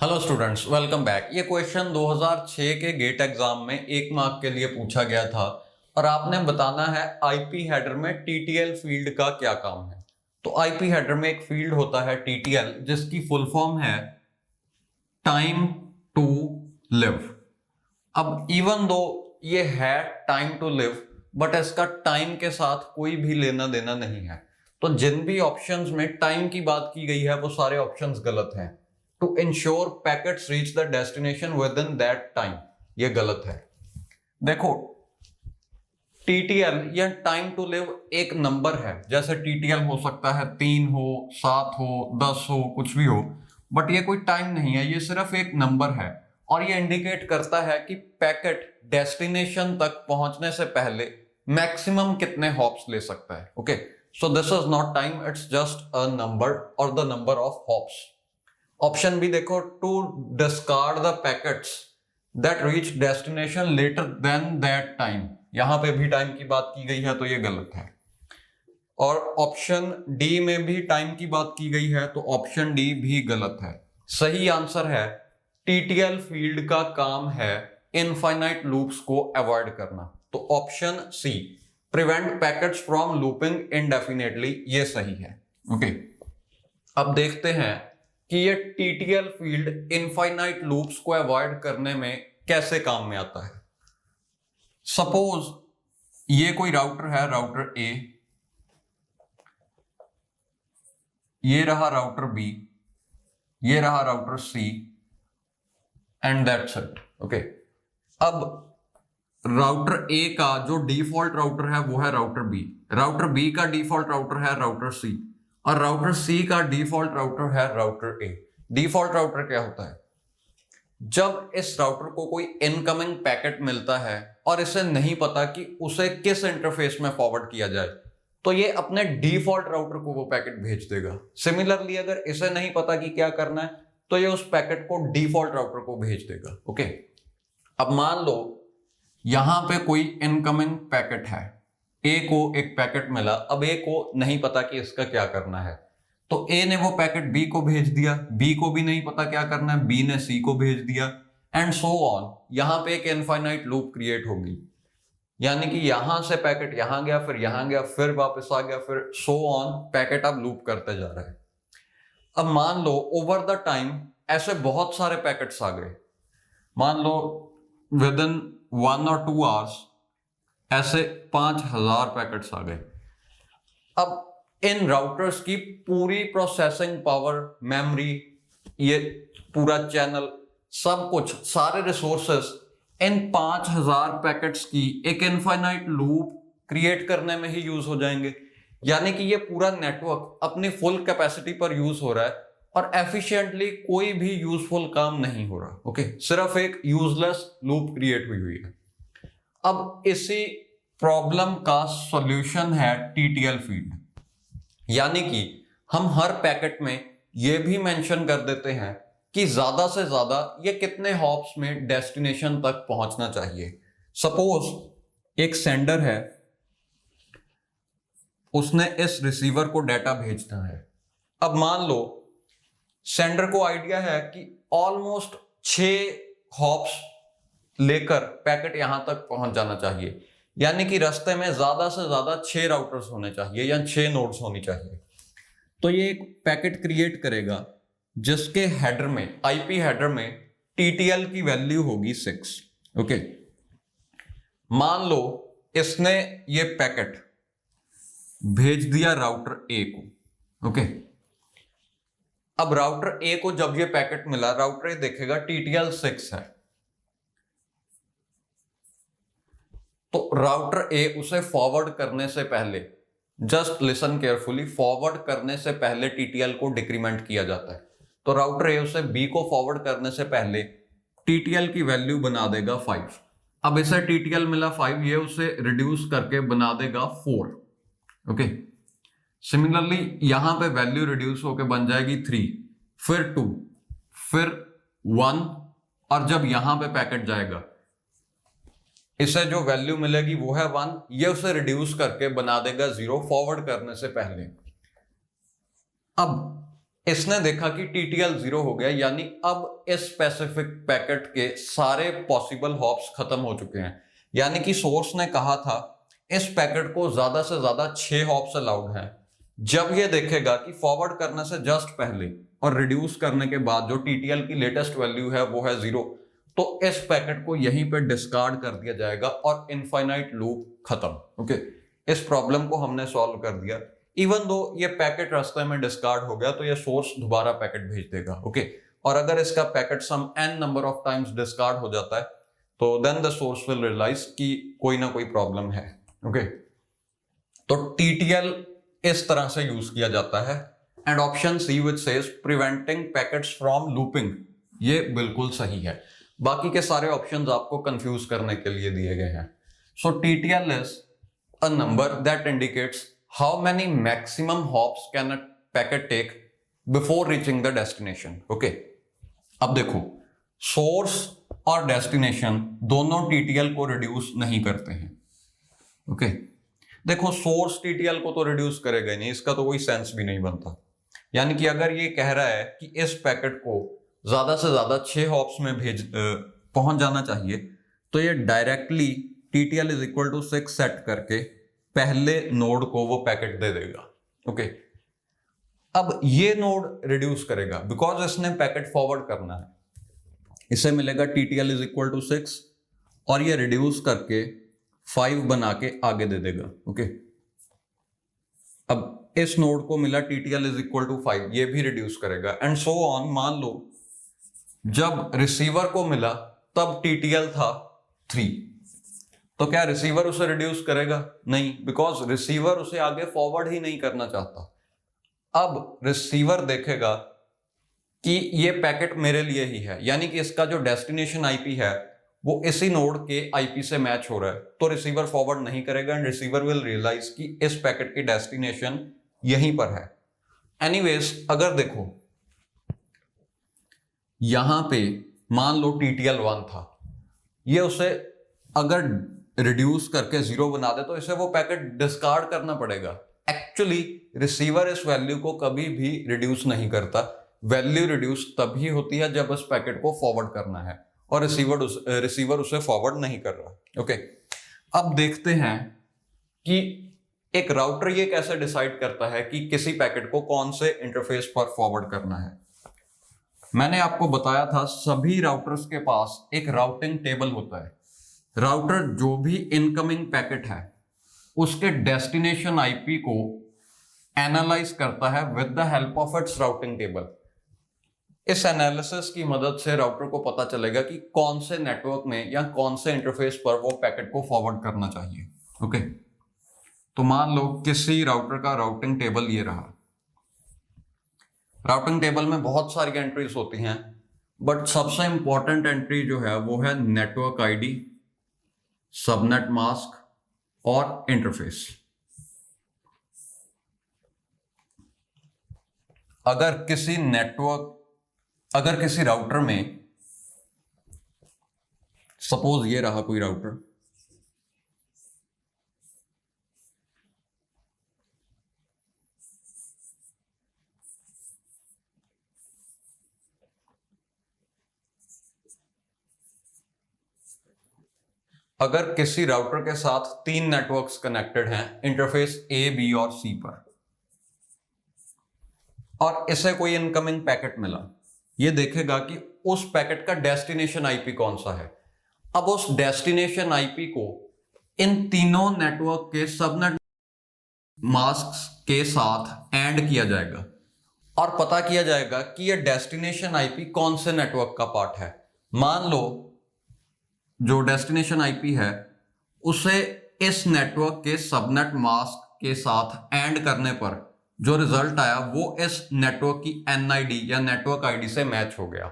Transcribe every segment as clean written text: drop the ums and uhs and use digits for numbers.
Hello students, welcome back. ये question 2006 के gate exam में 1 मार्क के लिए पूछा गया था और आपने बताना है आईपी हेडर में टीटीएल फील्ड का क्या काम है। तो आईपी हेडर में एक फील्ड होता है टीटीएल, जिसकी फुल फॉर्म है टाइम टू लिव। अब इवन दो ये है टाइम टू लिव, बट इसका टाइम के साथ कोई भी लेना देना नहीं है। तो जिन भी ऑप्शंस में टाइम की बात की गई है वो सारे ऑप्शंस गलत हैं। To ensure packets reach the destination within that time, ये गलत है। देखो, टीटीएल या टाइम टू लिव एक नंबर है। जैसे टीटीएल हो सकता है 3 हो, 7 हो, 10 हो, कुछ भी हो, बट ये कोई टाइम नहीं है, ये सिर्फ एक नंबर है। और ये इंडिकेट करता है कि पैकेट डेस्टिनेशन तक पहुंचने से पहले मैक्सिमम कितने हॉप्स ले सकता है। Okay, so this is not time, it's just a number और the number of hops. Option B देखो, to discard the packets that reach destination later then that time, यहां पे भी टाइम की बात की गई है तो ये गलत है। और ऑप्शन डी में भी टाइम की बात की गई है तो ऑप्शन डी भी गलत है। सही आंसर है टीटीएल फील्ड का काम है इनफाइनाइट लूप्स को अवॉइड करना। तो option C, prevent packets from looping indefinitely, ये सही है। ओके, अब देखते हैं कि ये टीटीएल फील्ड इनफाइनाइट लूप्स को अवॉइड करने में कैसे काम में आता है। सपोज ये कोई राउटर है, राउटर ए, ये रहा राउटर बी, ये रहा router C, and that's it. Okay, अब राउटर ए का जो डिफॉल्ट राउटर है वो है राउटर बी, राउटर बी का डिफॉल्ट राउटर है राउटर सी, और राउटर सी का डिफॉल्ट राउटर है राउटर ए। डिफॉल्ट राउटर क्या होता है? जब इस राउटर को कोई इनकमिंग पैकेट मिलता है और इसे नहीं पता कि उसे किस इंटरफेस में फॉरवर्ड किया जाए, तो ये अपने डिफॉल्ट राउटर को वो पैकेट भेज देगा। सिमिलरली अगर इसे नहीं पता कि क्या करना है तो ये उस पैकेट को डिफॉल्ट राउटर को भेज देगा। ओके, अब मान लो यहां पे कोई इनकमिंग पैकेट है, ए को एक पैकेट मिला, अब ए को नहीं पता कि इसका क्या करना है, तो ए ने वो पैकेट बी को भेज दिया, बी को भी नहीं पता क्या करना है, बी ने सी को भेज दिया, एंड सो ऑन। यहां पे एक इनफाइनाइट लूप क्रिएट होगी, यानी कि यहां से पैकेट यहां गया, फिर यहां गया, फिर वापस आ गया, फिर सो ऑन, पैकेट अब लूप करते जा रहा है। अब मान लो ओवर द टाइम ऐसे बहुत सारे पैकेट्स आ गए, मान लो विद इन 1 और 2 आवर्स ऐसे 5000 पैकेट्स आ गए। अब इन राउटर्स की पूरी प्रोसेसिंग पावर, मेमोरी, ये पूरा चैनल, सब कुछ, सारे रिसोर्सेस इन 5000 पैकेट्स की एक इनफाइनाइट लूप क्रिएट करने में ही यूज हो जाएंगे। यानी कि ये पूरा नेटवर्क अपनी फुल कैपेसिटी पर यूज हो रहा है और एफिशिएंटली कोई भी यूजफुल काम नहीं हो रहा। ओके, सिर्फ एक यूजलेस लूप क्रिएट हुई है। अब इसी प्रॉब्लम का सॉल्यूशन है टीटीएल फील्ड, यानी कि हम हर पैकेट में यह भी मेंशन कर देते हैं कि ज्यादा से ज्यादा ये कितने हॉप्स में डेस्टिनेशन तक पहुंचना चाहिए। सपोज एक सेंडर है, उसने इस रिसीवर को डाटा भेजना है। अब मान लो सेंडर को आइडिया है कि ऑलमोस्ट 6 हॉप्स लेकर पैकेट यहां तक पहुंच जाना चाहिए, यानी कि रास्ते में ज्यादा से ज्यादा 6 राउटर्स होने चाहिए या 6 नोड्स होनी चाहिए। तो ये एक पैकेट क्रिएट करेगा जिसके हेडर में, आईपी हेडर में टीटीएल की वैल्यू होगी 6। ओके, मान लो इसने ये पैकेट भेज दिया राउटर ए को। ओके, अब राउटर ए को जब ये पैकेट मिला, राउटर ए देखेगा टीटीएल 6 है, तो राउटर ए उसे फॉरवर्ड करने से पहले, जस्ट लिसन केयरफुली, फॉरवर्ड करने से पहले टीटीएल को डिक्रीमेंट किया जाता है। तो राउटर ए उसे बी को फॉरवर्ड करने से पहले टीटीएल की वैल्यू बना देगा 5। अब इसे टीटीएल मिला 5, ये उसे रिड्यूस करके बना देगा 4। ओके, सिमिलरली यहां पे वैल्यू रिड्यूस होकर बन जाएगी 3, फिर 2, फिर 1, और जब यहां पे पैकेट जाएगा इसे जो वैल्यू मिलेगी वो है 1, ये उसे रिड्यूस करके बना देगा 0 फॉरवर्ड करने से पहले। अब इसने देखा कि TTL 0 हो गया, यानी अब इस स्पेसिफिक पैकेट के सारे पॉसिबल हॉप्स खत्म हो चुके हैं। यानी कि सोर्स ने कहा था इस पैकेट को ज्यादा से ज्यादा 6 हॉप्स अलाउड हैं। जब ये देखेगा कि फॉरवर्ड करने से जस्ट पहले और रिड्यूस करने के बाद जो TTL की लेटेस्ट वैल्यू है वो है 0, तो इस पैकेट को यहीं पे डिस्कार्ड कर दिया जाएगा और इनफाइनाइट लूप खत्म। ओके, इस प्रॉब्लम को हमने सॉल्व कर दिया। इवन दो ये पैकेट रास्ते में डिस्कार्ड हो गया तो ये सोर्स दोबारा पैकेट भेज देगा। ओके, और अगर इसका packet some n number of times discard हो जाता है तो then the source will realise कि कोई ना कोई प्रॉब्लम है। ओके, तो TTL इस तरह से यूज किया जाता है। And option C which says preventing packets from looping, ये बिल्कुल सही है। बाकी के सारे ऑप्शंस आपको कंफ्यूज करने के लिए दिए गए हैं। So TTL is a number that indicates how many maximum hops can a packet take before reaching the destination. Okay, अब देखो सोर्स और डेस्टिनेशन दोनों TTL को रिड्यूस नहीं करते हैं। ओके, देखो सोर्स TTL को तो रिड्यूस करेगा ही नहीं, इसका तो कोई सेंस भी नहीं बनता। यानी कि अगर ये कह रहा है कि इस पैकेट को ज्यादा से ज्यादा 6 हॉप्स में पहुंच जाना चाहिए, तो ये directly TTL is equal to 6 set करके पहले नोड को वो पैकेट दे देगा। ओके, अब ये नोड रिड्यूस करेगा बिकॉज इसने पैकेट फॉरवर्ड करना है, इसे मिलेगा TTL इज इक्वल टू 6 और ये रिड्यूस करके 5 बना के आगे दे देगा। ओके, अब इस नोड को मिला TTL इज इक्वल टू 5, ये भी रिड्यूस करेगा एंड सो ऑन। मान लो जब रिसीवर को मिला तब TTL था 3, तो क्या रिसीवर उसे रिड्यूस करेगा? नहीं, बिकॉज रिसीवर उसे आगे फॉरवर्ड ही नहीं करना चाहता। अब रिसीवर देखेगा कि ये पैकेट मेरे लिए ही है, यानी कि इसका जो डेस्टिनेशन IP है वो इसी नोड के IP से मैच हो रहा है, तो रिसीवर फॉरवर्ड नहीं करेगा एंड रिसीवर विल रियलाइज कि इस पैकेट की डेस्टिनेशन यहीं पर है। एनीवेज, अगर देखो यहां पे मान लो TTL 1 था, ये उसे अगर रिड्यूस करके 0 बना दे तो इसे वो पैकेट डिस्कार्ड करना पड़ेगा। एक्चुअली रिसीवर इस वैल्यू को कभी भी रिड्यूस नहीं करता, वैल्यू रिड्यूस तभी होती है जब इस पैकेट को फॉरवर्ड करना है और रिसीवर उसे फॉरवर्ड नहीं कर रहा। ओके, अब देखते हैं कि एक राउटर ये कैसे डिसाइड करता है कि किसी पैकेट को कौन से इंटरफेस पर फॉरवर्ड करना है। मैंने आपको बताया था सभी राउटर्स के पास एक राउटिंग टेबल होता है। राउटर जो भी इनकमिंग पैकेट है उसके डेस्टिनेशन IP को एनालाइज करता है with the help of its routing table. इस एनालिसिस की मदद से राउटर को पता चलेगा कि कौन से नेटवर्क में या कौन से इंटरफेस पर वो पैकेट को फॉरवर्ड करना चाहिए। ओके, तो मान लो किसी राउटर का राउटिंग टेबल ये रहा। राउटिंग टेबल में बहुत सारी एंट्रीज होती हैं, बट सबसे इंपॉर्टेंट एंट्री जो है वो है नेटवर्क ID, सबनेट मास्क और इंटरफेस। अगर किसी राउटर में सपोज ये रहा कोई राउटर, अगर किसी राउटर के साथ 3 नेटवर्क्स कनेक्टेड हैं इंटरफेस A, B और C पर, और इसे कोई इनकमिंग पैकेट मिला, ये देखेगा कि उस पैकेट का डेस्टिनेशन IP कौन सा है। अब उस डेस्टिनेशन IP को इन तीनों नेटवर्क के सबनेट मास्क के साथ एंड किया जाएगा और पता किया जाएगा कि ये डेस्टिनेशन IP कौन से नेटवर्क का पार्ट है। मान लो जो डेस्टिनेशन IP है उसे इस नेटवर्क के सबनेट मास्क के साथ एंड करने पर जो रिजल्ट आया वो इस नेटवर्क की NID या नेटवर्क ID से मैच हो गया,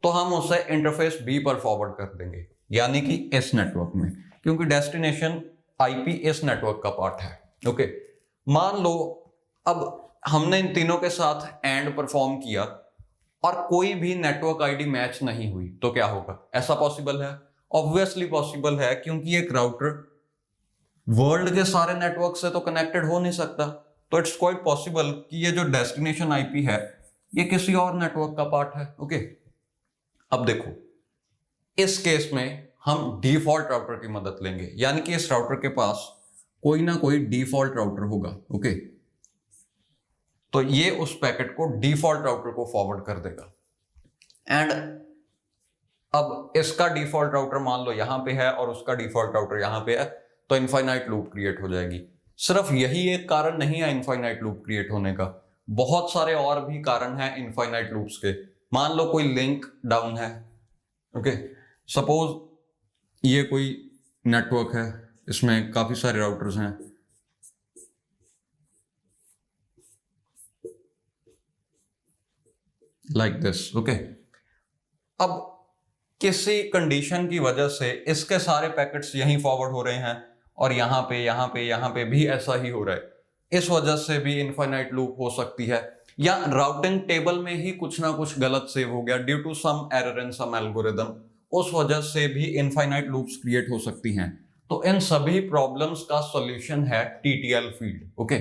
तो हम उसे इंटरफेस B पर फॉरवर्ड कर देंगे, यानी कि इस नेटवर्क में, क्योंकि डेस्टिनेशन IP इस नेटवर्क का पार्ट है। ओके, मान लो अब हमने इन तीनों के साथ एंड परफॉर्म किया और कोई भी नेटवर्क ID मैच नहीं हुई, तो क्या होगा? ऐसा पॉसिबल है? ऑब्वियसली पॉसिबल है, क्योंकि एक राउटर वर्ल्ड के सारे नेटवर्क से तो कनेक्टेड हो नहीं सकता। तो इट्स क्वाइट पॉसिबल कि ये जो डेस्टिनेशन IP है ये किसी और नेटवर्क का पार्ट है। ओके, अब देखो इस केस में हम डिफॉल्ट राउटर की मदद लेंगे, यानी कि इस राउटर के पास कोई ना कोई डिफॉल्ट राउटर होगा। ओके, तो ये उस पैकेट को डिफॉल्ट राउटर को फॉरवर्ड कर देगा। एंड अब इसका डिफॉल्ट राउटर मान लो यहां पे है और उसका डिफॉल्ट राउटर यहां पे है, तो इनफाइनाइट लूप क्रिएट हो जाएगी। सिर्फ यही एक कारण नहीं है इनफाइनाइट लूप क्रिएट होने का, बहुत सारे और भी कारण हैं इनफाइनाइट लूप्स के। मान लो कोई लिंक डाउन है। ओके, सपोज ये कोई नेटवर्क है, इसमें काफी सारे राउटर्स हैं, लाइक दिस। ओके, अब किसी कंडीशन की वजह से इसके सारे पैकेट्स यहीं फॉरवर्ड हो रहे हैं और यहां पे यहां पे यहां पे भी ऐसा ही हो रहा है। इस वजह से भी इनफाइनाइट लूप हो सकती है, या राउटिंग टेबल में ही कुछ ना कुछ गलत सेव हो गया due to some error in some algorithm, उस वजह से भी इनफाइनाइट लूप्स क्रिएट हो सकती हैं। तो इन सभी प्रॉब्लम्स का सॉल्यूशन है टीटीएल फील्ड। ओके,